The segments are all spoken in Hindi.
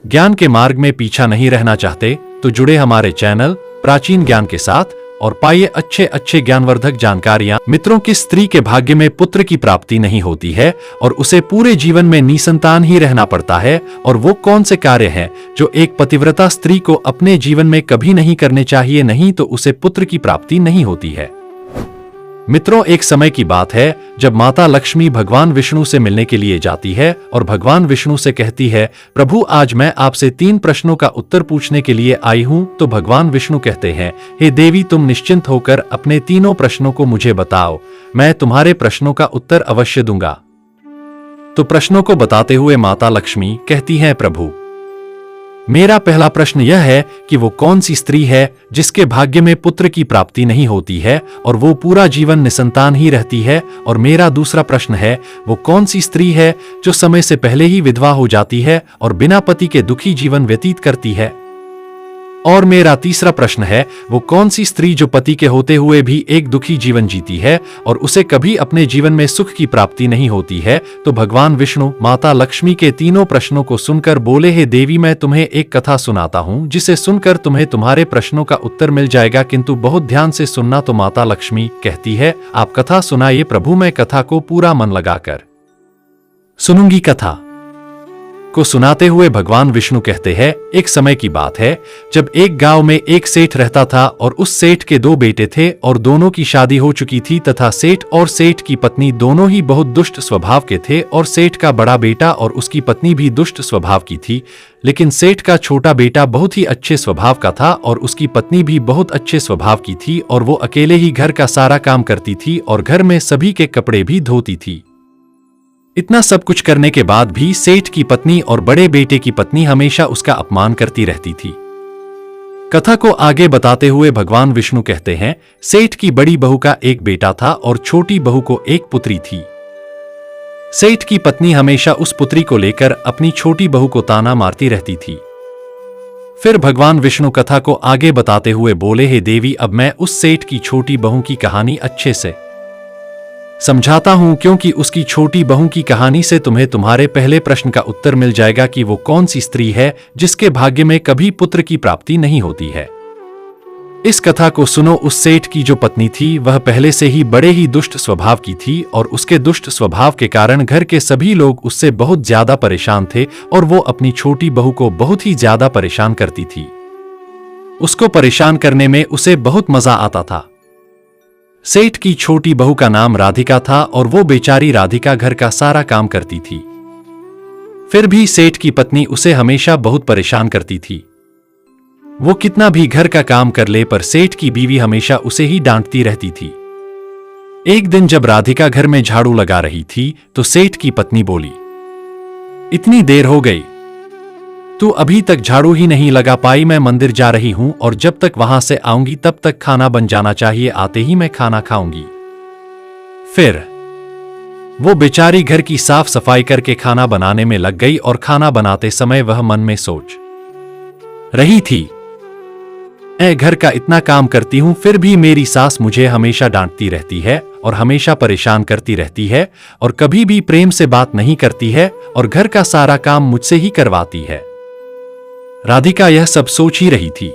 ज्ञान के मार्ग में पीछा नहीं रहना चाहते तो जुड़े हमारे चैनल प्राचीन ज्ञान के साथ और पाइए अच्छे अच्छे ज्ञानवर्धक जानकारियां। मित्रों, किस स्त्री के भाग्य में पुत्र की प्राप्ति नहीं होती है और उसे पूरे जीवन में निसंतान ही रहना पड़ता है, और वो कौन से कार्य हैं जो एक पतिव्रता स्त्री को अपने जीवन में कभी नहीं करने चाहिए, नहीं तो उसे पुत्र की प्राप्ति नहीं होती है। मित्रों, एक समय की बात है जब माता लक्ष्मी भगवान विष्णु से मिलने के लिए जाती है और भगवान विष्णु से कहती है, प्रभु आज मैं आपसे 3 प्रश्नों का उत्तर पूछने के लिए आई हूं। तो भगवान विष्णु कहते हैं, हे देवी, तुम निश्चिंत होकर अपने तीनों प्रश्नों को मुझे बताओ, मैं तुम्हारे प्रश्नों का उत्तर अवश्य दूंगा। तो प्रश्नों को बताते हुए माता लक्ष्मी कहती हैं, प्रभु मेरा पहला प्रश्न यह है कि वो कौन सी स्त्री है जिसके भाग्य में पुत्र की प्राप्ति नहीं होती है और वो पूरा जीवन निसंतान ही रहती है। और मेरा दूसरा प्रश्न है, वो कौन सी स्त्री है जो समय से पहले ही विधवा हो जाती है और बिना पति के दुखी जीवन व्यतीत करती है। और मेरा तीसरा प्रश्न है, वो कौन सी स्त्री जो पति के होते हुए भी एक दुखी जीवन जीती है और उसे कभी अपने जीवन में सुख की प्राप्ति नहीं होती है। तो भगवान विष्णु माता लक्ष्मी के तीनों प्रश्नों को सुनकर बोले, हे देवी, मैं तुम्हें एक कथा सुनाता हूँ जिसे सुनकर तुम्हें तुम्हारे प्रश्नों का उत्तर मिल जाएगा, किंतु बहुत ध्यान से सुनना। तो माता लक्ष्मी कहती है, आप कथा सुनाइए प्रभु, मैं कथा को पूरा मन लगाकर सुनूंगी। कथा को सुनाते हुए भगवान विष्णु कहते हैं, एक समय की बात है जब एक गांव में एक सेठ रहता था और उस सेठ के 2 बेटे थे और दोनों की शादी हो चुकी थी तथा सेठ और सेठ की पत्नी दोनों ही बहुत दुष्ट स्वभाव के थे। और सेठ का बड़ा बेटा और उसकी पत्नी भी दुष्ट स्वभाव की थी, लेकिन सेठ का छोटा बेटा बहुत ही अच्छे स्वभाव का था और उसकी पत्नी भी बहुत अच्छे स्वभाव की थी और वो अकेले ही घर का सारा काम करती थी और घर में सभी के कपड़े भी धोती थी। इतना सब कुछ करने के बाद भी सेठ की पत्नी और बड़े बेटे की पत्नी हमेशा उसका अपमान करती रहती थी। कथा को आगे बताते हुए भगवान विष्णु कहते हैं, सेठ की बड़ी बहू का एक बेटा था और छोटी बहू को एक पुत्री थी। सेठ की पत्नी हमेशा उस पुत्री को लेकर अपनी छोटी बहू को ताना मारती रहती थी। फिर भगवान विष्णु कथा को आगे बताते हुए बोले, हे देवी, अब मैं उस सेठ की छोटी बहू की कहानी अच्छे से समझाता हूं, क्योंकि उसकी छोटी बहू की कहानी से तुम्हें तुम्हारे पहले प्रश्न का उत्तर मिल जाएगा कि वो कौन सी स्त्री है जिसके भाग्य में कभी पुत्र की प्राप्ति नहीं होती है। इस कथा को सुनो। उस सेठ की जो पत्नी थी वह पहले से ही बड़े ही दुष्ट स्वभाव की थी और उसके दुष्ट स्वभाव के कारण घर के सभी लोग उससे बहुत ज्यादा परेशान थे और वो अपनी छोटी बहू को बहुत ही ज्यादा परेशान करती थी। उसको परेशान करने में उसे बहुत मजा आता था। सेठ की छोटी बहू का नाम राधिका था और वो बेचारी राधिका घर का सारा काम करती थी। फिर भी सेठ की पत्नी उसे हमेशा बहुत परेशान करती थी। वो कितना भी घर का काम कर ले पर सेठ की बीवी हमेशा उसे ही डांटती रहती थी। एक दिन जब राधिका घर में झाड़ू लगा रही थी तो सेठ की पत्नी बोली, इतनी देर हो गई, तू अभी तक झाड़ू ही नहीं लगा पाई। मैं मंदिर जा रही हूं और जब तक वहां से आऊंगी तब तक खाना बन जाना चाहिए, आते ही मैं खाना खाऊंगी। फिर वो बेचारी घर की साफ सफाई करके खाना बनाने में लग गई और खाना बनाते समय वह मन में सोच रही थी, घर का इतना काम करती हूं फिर भी मेरी सास मुझे हमेशा डांटती रहती है और हमेशा परेशान करती रहती है और कभी भी प्रेम से बात नहीं करती है और घर का सारा काम मुझसे ही करवाती है। राधिका यह सब सोच ही रही थी।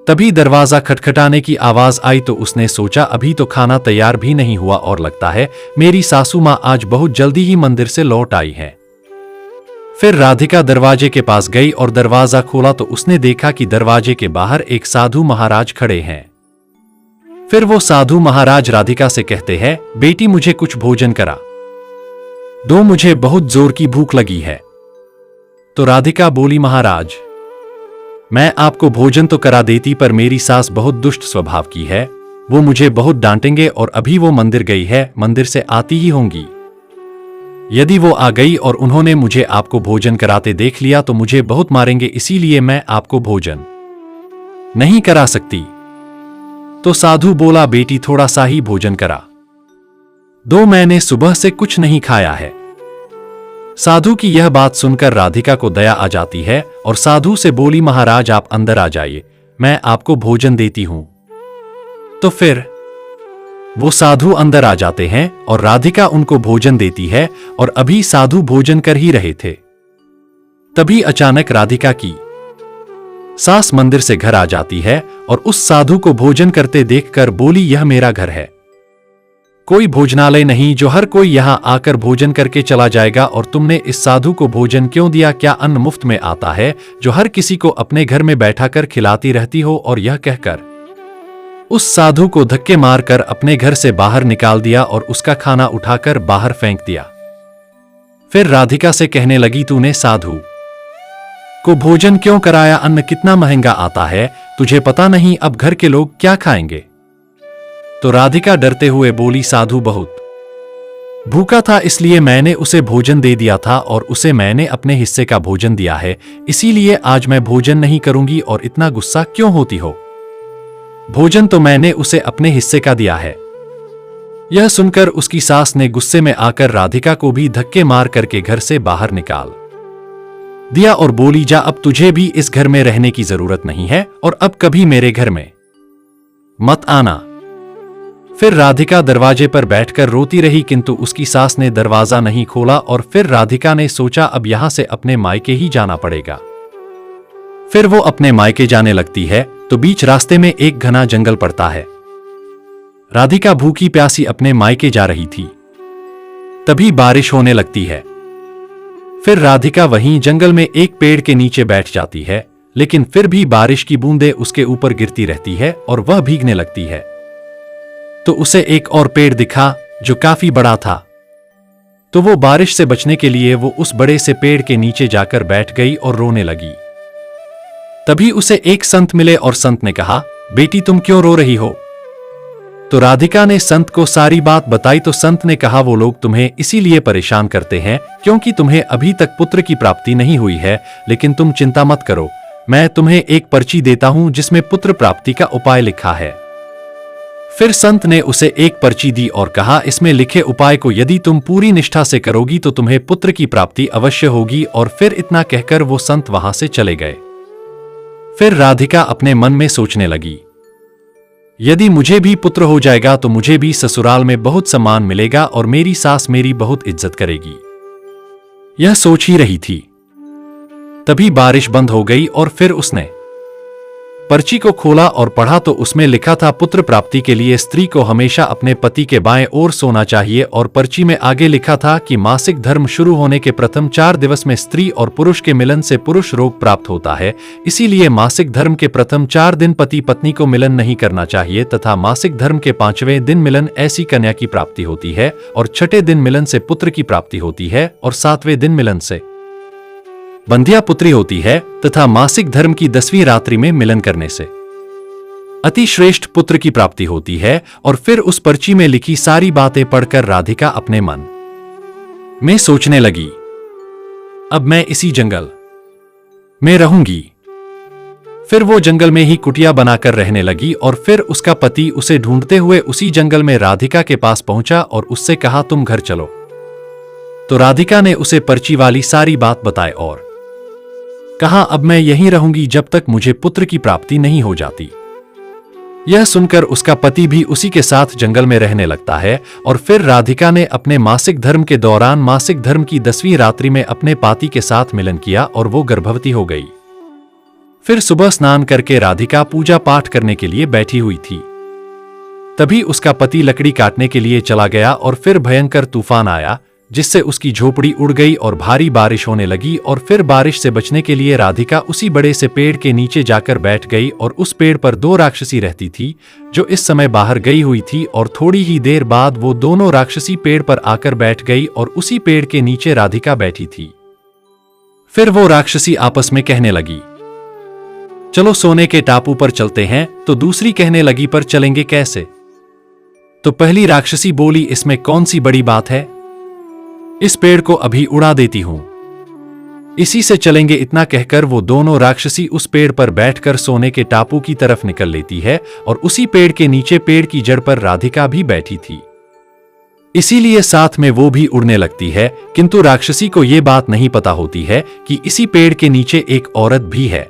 तभी दरवाजा खटखटाने की आवाज आई तो उसने सोचा, अभी तो खाना तैयार भी नहीं हुआ और लगता है मेरी सासू मां आज बहुत जल्दी ही मंदिर से लौट आई है। फिर राधिका दरवाजे के पास गई और दरवाजा खोला तो उसने देखा कि दरवाजे के बाहर एक साधु महाराज खड़े हैं। फिर वो साधु महाराज राधिका से कहते हैं, बेटी मुझे कुछ भोजन करा दो, मुझे बहुत जोर की भूख लगी है। तो राधिका बोली, महाराज मैं आपको भोजन तो करा देती पर मेरी सास बहुत दुष्ट स्वभाव की है, वो मुझे बहुत डांटेंगे और अभी वो मंदिर गई है, मंदिर से आती ही होंगी। यदि वो आ गई और उन्होंने मुझे आपको भोजन कराते देख लिया तो मुझे बहुत मारेंगे, इसीलिए मैं आपको भोजन नहीं करा सकती। तो साधु बोला, बेटी थोड़ा सा ही भोजन करा दो, मैंने सुबह से कुछ नहीं खाया है। साधु की यह बात सुनकर राधिका को दया आ जाती है और साधु से बोली, महाराज आप अंदर आ जाइए, मैं आपको भोजन देती हूं। तो फिर वो साधु अंदर आ जाते हैं और राधिका उनको भोजन देती है और अभी साधु भोजन कर ही रहे थे तभी अचानक राधिका की सास मंदिर से घर आ जाती है और उस साधु को भोजन करते देखकर बोली, यह मेरा घर है, कोई भोजनालय नहीं जो हर कोई यहां आकर भोजन करके चला जाएगा, और तुमने इस साधु को भोजन क्यों दिया? क्या अन्न मुफ्त में आता है जो हर किसी को अपने घर में बैठाकर खिलाती रहती हो? और यह कहकर उस साधु को धक्के मारकर अपने घर से बाहर निकाल दिया और उसका खाना उठाकर बाहर फेंक दिया। फिर राधिका से कहने लगी, तूने साधु को भोजन क्यों कराया? अन्न कितना महंगा आता है, तुझे पता नहीं अब घर के लोग क्या खाएंगे? तो राधिका डरते हुए बोली, साधु बहुत भूखा था इसलिए मैंने उसे भोजन दे दिया था और उसे मैंने अपने हिस्से का भोजन दिया है, इसीलिए आज मैं भोजन नहीं करूंगी। और इतना गुस्सा क्यों होती हो? भोजन तो मैंने उसे अपने हिस्से का दिया है। यह सुनकर उसकी सास ने गुस्से में आकर राधिका को भी धक्के मार करके घर से बाहर निकाल दिया और बोली, जा अब तुझे भी इस घर में रहने की जरूरत नहीं है और अब कभी मेरे घर में मत आना। फिर राधिका दरवाजे पर बैठकर रोती रही, किंतु उसकी सास ने दरवाजा नहीं खोला और फिर राधिका ने सोचा अब यहां से अपने मायके ही जाना पड़ेगा। फिर वो अपने मायके जाने लगती है तो बीच रास्ते में एक घना जंगल पड़ता है। राधिका भूखी प्यासी अपने मायके जा रही थी, तभी बारिश होने लगती है। फिर राधिका वहीं जंगल में एक पेड़ के नीचे बैठ जाती है, लेकिन फिर भी बारिश की बूंदें उसके ऊपर गिरती रहती है और वह भीगने लगती है। तो उसे एक और पेड़ दिखा जो काफी बड़ा था, तो वो बारिश से बचने के लिए वो उस बड़े से पेड़ के नीचे जाकर बैठ गई और रोने लगी। तभी उसे एक संत मिले और संत ने कहा, बेटी तुम क्यों रो रही हो? तो राधिका ने संत को सारी बात बताई। तो संत ने कहा, वो लोग तुम्हें इसीलिए परेशान करते हैं क्योंकि तुम्हें अभी तक पुत्र की प्राप्ति नहीं हुई है, लेकिन तुम चिंता मत करो, मैं तुम्हें एक पर्ची देता हूं जिसमें पुत्र प्राप्ति का उपाय लिखा है। फिर संत ने उसे एक पर्ची दी और कहा, इसमें लिखे उपाय को यदि तुम पूरी निष्ठा से करोगी तो तुम्हें पुत्र की प्राप्ति अवश्य होगी। और फिर इतना कहकर वो संत वहां से चले गए। फिर राधिका अपने मन में सोचने लगी, यदि मुझे भी पुत्र हो जाएगा तो मुझे भी ससुराल में बहुत सम्मान मिलेगा और मेरी सास मेरी बहुत इज्जत करेगी। यह सोच ही रही थी, तभी बारिश बंद हो गई और फिर उसने पर्ची को खोला और पढ़ा तो उसमें लिखा था, पुत्र प्राप्ति के लिए स्त्री को हमेशा अपने पति के बाएं ओर सोना चाहिए। और पर्ची में आगे लिखा था कि मासिक धर्म शुरू होने के प्रथम 4 दिवस में स्त्री और पुरुष के मिलन से पुरुष रोग प्राप्त होता है, इसीलिए मासिक धर्म के प्रथम 4 दिन पति पत्नी को मिलन नहीं करना चाहिए, तथा मासिक धर्म के 5वें दिन मिलन ऐसी कन्या की प्राप्ति होती है और 6ठे दिन मिलन से पुत्र की प्राप्ति होती है और 7वें दिन मिलन से बंध्या पुत्री होती है, तथा मासिक धर्म की 10वीं रात्रि में मिलन करने से अति श्रेष्ठ पुत्र की प्राप्ति होती है। और फिर उस पर्ची में लिखी सारी बातें पढ़कर राधिका अपने मन में सोचने लगी, अब मैं इसी जंगल में रहूंगी। फिर वो जंगल में ही कुटिया बनाकर रहने लगी और फिर उसका पति उसे ढूंढते हुए उसी जंगल में राधिका के पास पहुंचा और उससे कहा, तुम घर चलो। तो राधिका ने उसे पर्ची वाली सारी बात बताई और कहा, अब मैं यहीं रहूंगी जब तक मुझे पुत्र की प्राप्ति नहीं हो जाती। यह सुनकर उसका पति भी उसी के साथ जंगल में रहने लगता है। और फिर राधिका ने अपने मासिक धर्म के दौरान मासिक धर्म की 10वीं रात्रि में अपने पति के साथ मिलन किया और वो गर्भवती हो गई। फिर सुबह स्नान करके राधिका पूजा पाठ करने के लिए बैठी हुई थी, तभी उसका पति लकड़ी काटने के लिए चला गया और फिर भयंकर तूफान आया जिससे उसकी झोपड़ी उड़ गई और भारी बारिश होने लगी। और फिर बारिश से बचने के लिए राधिका उसी बड़े से पेड़ के नीचे जाकर बैठ गई और उस पेड़ पर 2 राक्षसी रहती थी जो इस समय बाहर गई हुई थी। और थोड़ी ही देर बाद वो दोनों राक्षसी पेड़ पर आकर बैठ गई और उसी पेड़ के नीचे राधिका बैठी थी। फिर वो राक्षसी आपस में कहने लगी, चलो सोने के टापू पर चलते हैं। तो दूसरी कहने लगी, पर चलेंगे कैसे? तो पहली राक्षसी बोली, इसमें कौन सी बड़ी बात है, इस पेड़ को अभी उड़ा देती हूं, इसी से चलेंगे। इतना कहकर वो दोनों राक्षसी उस पेड़ पर बैठकर सोने के टापू की तरफ निकल लेती है और उसी पेड़ के नीचे पेड़ की जड़ पर राधिका भी बैठी थी, इसीलिए साथ में वो भी उड़ने लगती है। किंतु राक्षसी को ये बात नहीं पता होती है कि इसी पेड़ के नीचे एक औरत भी है।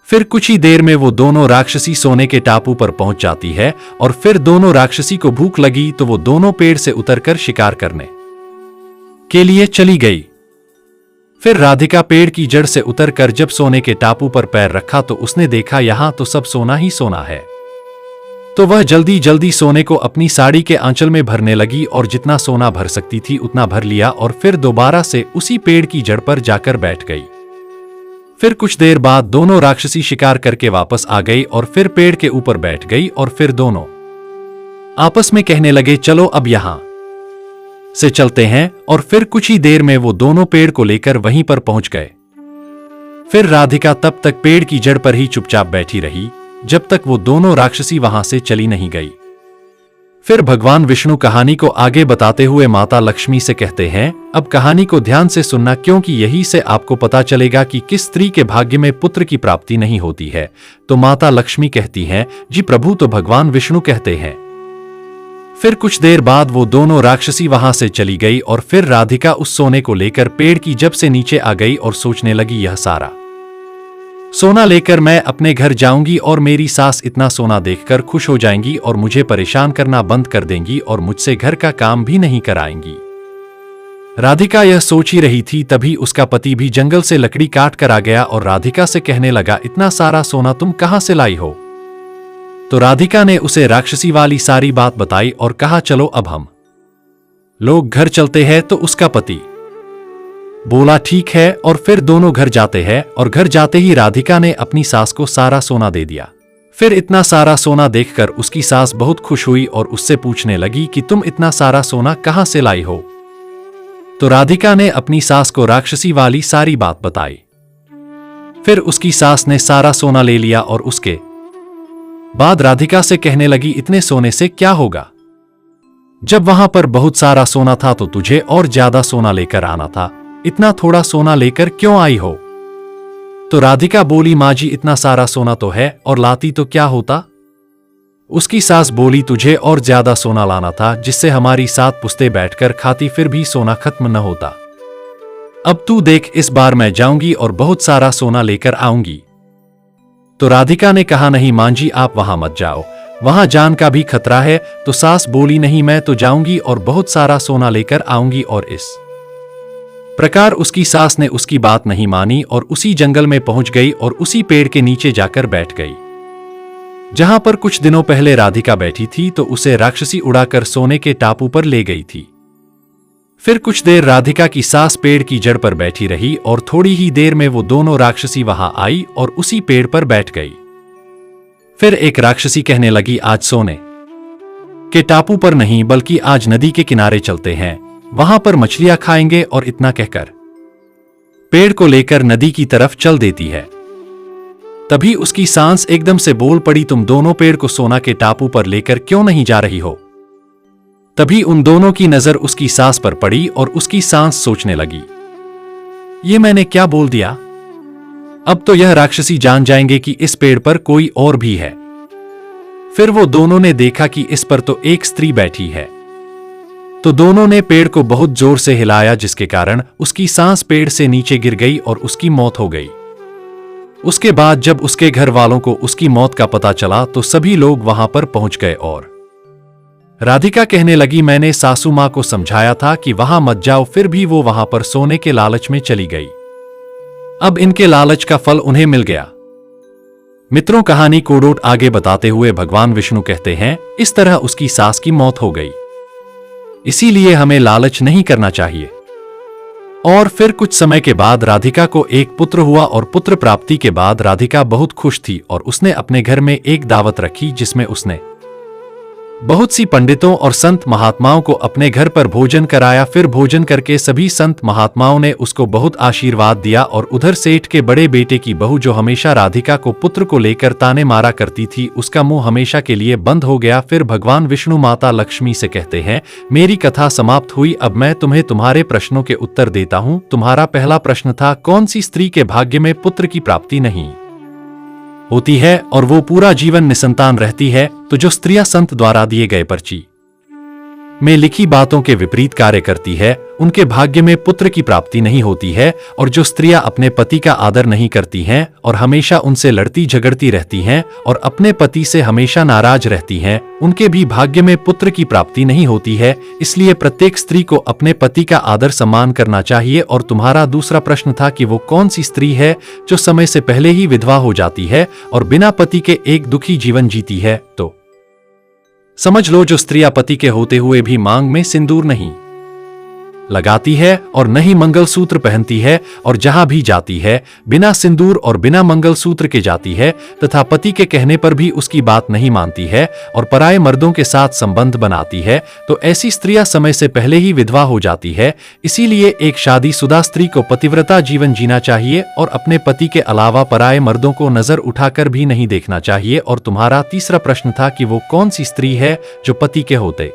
फिर कुछ ही देर में वो दोनों राक्षसी सोने के टापू पर पहुंच जाती है और फिर दोनों राक्षसी को भूख लगी तो वो दोनों पेड़ से उतरकर शिकार करने के लिए चली गई। फिर राधिका पेड़ की जड़ से उतरकर जब सोने के टापू पर पैर रखा तो उसने देखा यहां तो सब सोना ही सोना है। तो वह जल्दी जल्दी सोने को अपनी साड़ी के आंचल में भरने लगी और जितना सोना भर सकती थी उतना भर लिया और फिर दोबारा से उसी पेड़ की जड़ पर जाकर बैठ गई। फिर कुछ देर बाद दोनों राक्षसी शिकार करके वापस आ गई और फिर पेड़ के ऊपर बैठ गई और फिर दोनों आपस में कहने लगे चलो अब यहां से चलते हैं, और फिर कुछ ही देर में वो दोनों पेड़ को लेकर वहीं पर पहुंच गए। फिर राधिका तब तक पेड़ की जड़ पर ही चुपचाप बैठी रही जब तक वो दोनों राक्षसी वहां से चली नहीं गई। फिर भगवान विष्णु कहानी को आगे बताते हुए माता लक्ष्मी से कहते हैं, अब कहानी को ध्यान से सुनना क्योंकि यही से आपको पता चलेगा कि किस स्त्री के भाग्य में पुत्र की प्राप्ति नहीं होती है। तो माता लक्ष्मी कहती हैं, जी प्रभु। तो भगवान विष्णु कहते हैं, फिर कुछ देर बाद वो दोनों राक्षसी वहां से चली गई और फिर राधिका उस सोने को लेकर पेड़ की जड़ से नीचे आ गई और सोचने लगी यह सारा सोना लेकर मैं अपने घर जाऊंगी और मेरी सास इतना सोना देखकर खुश हो जाएंगी और मुझे परेशान करना बंद कर देंगी और मुझसे घर का काम भी नहीं कराएंगी। राधिका यह सोच ही रही थी तभी उसका पति भी जंगल से लकड़ी काट कर आ गया और राधिका से कहने लगा, इतना सारा सोना तुम कहां से लाई हो? तो राधिका ने उसे राक्षसी वाली सारी बात बताई और कहा चलो अब हम लोग घर चलते हैं। तो उसका पति बोला ठीक है, और फिर दोनों घर जाते हैं और घर जाते ही राधिका ने अपनी सास को सारा सोना दे दिया। फिर इतना सारा सोना देखकर उसकी सास बहुत खुश हुई और उससे पूछने लगी कि तुम इतना सारा सोना कहां से लाई हो? तो राधिका ने अपनी सास को राक्षसी वाली सारी बात बताई। फिर उसकी सास ने सारा सोना ले लिया और उसके बाद राधिका से कहने लगी, इतने सोने से क्या होगा? जब वहां पर बहुत सारा सोना था तो तुझे और ज्यादा सोना लेकर आना था, इतना थोड़ा सोना लेकर क्यों आई हो? तो राधिका बोली, माँ जी इतना सारा सोना तो है और लाती तो क्या होता? उसकी सास बोली, तुझे और ज्यादा सोना लाना था जिससे हमारी 7 पुश्तें बैठकर खाती फिर भी सोना खत्म न होता। अब तू देख, इस बार मैं जाऊंगी और बहुत सारा सोना लेकर आऊंगी। तो राधिका ने कहा, नहीं मां जी आप वहां मत जाओ, वहां जान का भी खतरा है। तो सास बोली, नहीं मैं तो जाऊंगी और बहुत सारा सोना लेकर आऊंगी। और इस प्रकार उसकी सास ने उसकी बात नहीं मानी और उसी जंगल में पहुंच गई और उसी पेड़ के नीचे जाकर बैठ गई जहां पर कुछ दिनों पहले राधिका बैठी थी। तो उसे राक्षसी उड़ाकर सोने के टापू पर ले गई थी। फिर कुछ देर राधिका की सास पेड़ की जड़ पर बैठी रही और थोड़ी ही देर में वो दोनों राक्षसी वहां आई और उसी पेड़ पर बैठ गई। फिर एक राक्षसी कहने लगी, आज सोने के टापू पर नहीं बल्कि आज नदी के किनारे चलते हैं, वहां पर मछलियां खाएंगे। और इतना कहकर पेड़ को लेकर नदी की तरफ चल देती है। तभी उसकी सांस एकदम से बोल पड़ी, तुम दोनों पेड़ को सोना के टापू पर लेकर क्यों नहीं जा रही हो? तभी उन दोनों की नजर उसकी सास पर पड़ी और उसकी सांस सोचने लगी, ये मैंने क्या बोल दिया? अब तो यह राक्षसी जान जाएंगे कि इस पेड़ पर कोई और भी है। फिर वो दोनों ने देखा कि इस पर तो एक स्त्री बैठी है। तो दोनों ने पेड़ को बहुत जोर से हिलाया जिसके कारण उसकी सांस पेड़ से नीचे गिर गई और उसकी मौत हो गई। उसके बाद जब उसके घर वालों को उसकी मौत का पता चला तो सभी लोग वहां पर पहुंच गए और राधिका कहने लगी, मैंने सासू मां को समझाया था कि वहां मत जाओ, फिर भी वो वहां पर सोने के लालच में चली गई। अब इनके लालच का फल उन्हें मिल गया। मित्रों, कहानी को डोट आगे बताते हुए भगवान विष्णु कहते हैं, इस तरह उसकी सास की मौत हो गई। इसीलिए हमें लालच नहीं करना चाहिए। और फिर कुछ समय के बाद राधिका को एक पुत्र हुआ और पुत्र प्राप्ति के बाद राधिका बहुत खुश थी और उसने अपने घर में एक दावत रखी जिसमें उसने बहुत सी पंडितों और संत महात्माओं को अपने घर पर भोजन कराया। फिर भोजन करके सभी संत महात्माओं ने उसको बहुत आशीर्वाद दिया और उधर सेठ के बड़े बेटे की बहू जो हमेशा राधिका को पुत्र को लेकर ताने मारा करती थी, उसका मुंह हमेशा के लिए बंद हो गया। फिर भगवान विष्णु माता लक्ष्मी से कहते हैं, मेरी कथा समाप्त हुई, अब मैं तुम्हें तुम्हारे प्रश्नों के उत्तर देता हूं। तुम्हारा पहला प्रश्न था, कौन सी स्त्री के भाग्य में पुत्र की प्राप्ति नहीं होती है और वो पूरा जीवन निसंतान रहती है? तो जो स्त्रियां संत द्वारा दिए गए पर्ची में लिखी बातों के विपरीत कार्य करती है, उनके भाग्य में पुत्र की प्राप्ति नहीं होती है। और जो स्त्रियां अपने पति का आदर नहीं करती हैं और हमेशा उनसे लड़ती झगड़ती रहती हैं और अपने पति से हमेशा नाराज रहती हैं, उनके भी भाग्य में पुत्र की प्राप्ति नहीं होती है। इसलिए प्रत्येक स्त्री को अपने पति का आदर सम्मान करना चाहिए। और तुम्हारा दूसरा प्रश्न था कि वो कौन सी स्त्री है जो समय से पहले ही विधवा हो जाती है और बिना पति के एक दुखी जीवन जीती है। तो समझ लो, जो स्त्रियां पति के होते हुए भी मांग में सिंदूर नहीं लगाती है और न ही मंगलसूत्र पहनती है और जहां भी जाती है बिना सिंदूर और बिना मंगलसूत्र के जाती है तथा पति के कहने पर भी उसकी बात नहीं मानती है और पराये मर्दों के साथ संबंध बनाती है, तो ऐसी स्त्रियां समय से पहले ही विधवा हो जाती है। इसीलिए एक शादीशुदा स्त्री को पतिव्रता जीवन जीना चाहिए और अपने पति के अलावा पराये मर्दों को नजर उठाकर भी नहीं देखना चाहिए। और तुम्हारा तीसरा प्रश्न था कि वो कौन सी स्त्री है जो पति के होते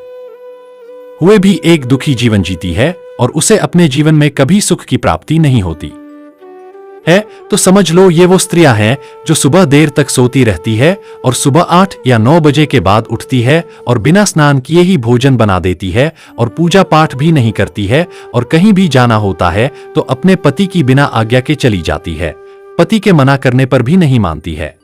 हुए भी एक दुखी जीवन जीती है और उसे अपने जीवन में कभी सुख की प्राप्ति नहीं होती है। तो समझ लो, ये वो स्त्रियां हैं जो सुबह देर तक सोती रहती है और सुबह 8 या 9 बजे के बाद उठती है और बिना स्नान किए ही भोजन बना देती है और पूजा पाठ भी नहीं करती है और कहीं भी जाना होता है तो अपने पति की बिना आज्ञा के चली जाती है, पति के मना करने पर भी नहीं मानती है,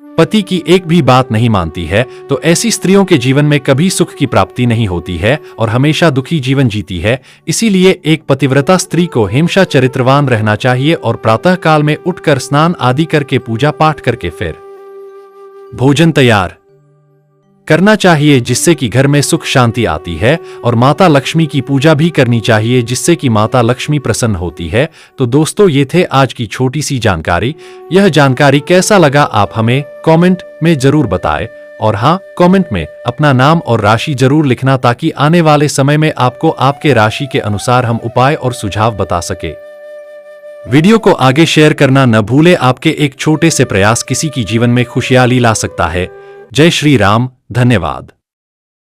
पति की एक भी बात नहीं मानती है। तो ऐसी स्त्रियों के जीवन में कभी सुख की प्राप्ति नहीं होती है और हमेशा दुखी जीवन जीती है। इसीलिए एक पतिव्रता स्त्री को हमेशा चरित्रवान रहना चाहिए और प्रातः काल में उठकर स्नान आदि करके पूजा पाठ करके फिर भोजन तैयार करना चाहिए, जिससे कि घर में सुख शांति आती है। और माता लक्ष्मी की पूजा भी करनी चाहिए, जिससे कि माता लक्ष्मी प्रसन्न होती है। तो दोस्तों, ये थे आज की छोटी सी जानकारी। यह जानकारी कैसा लगा आप हमें कमेंट में जरूर बताएं। और हाँ, कमेंट में अपना नाम और राशि जरूर लिखना, ताकि आने वाले समय में आपको आपके राशि के अनुसार हम उपाय और सुझाव बता सके। वीडियो को आगे शेयर करना न भूले। आपके एक छोटे से प्रयास किसी की जीवन में खुशहाली ला सकता है। जय श्री राम। धन्यवाद।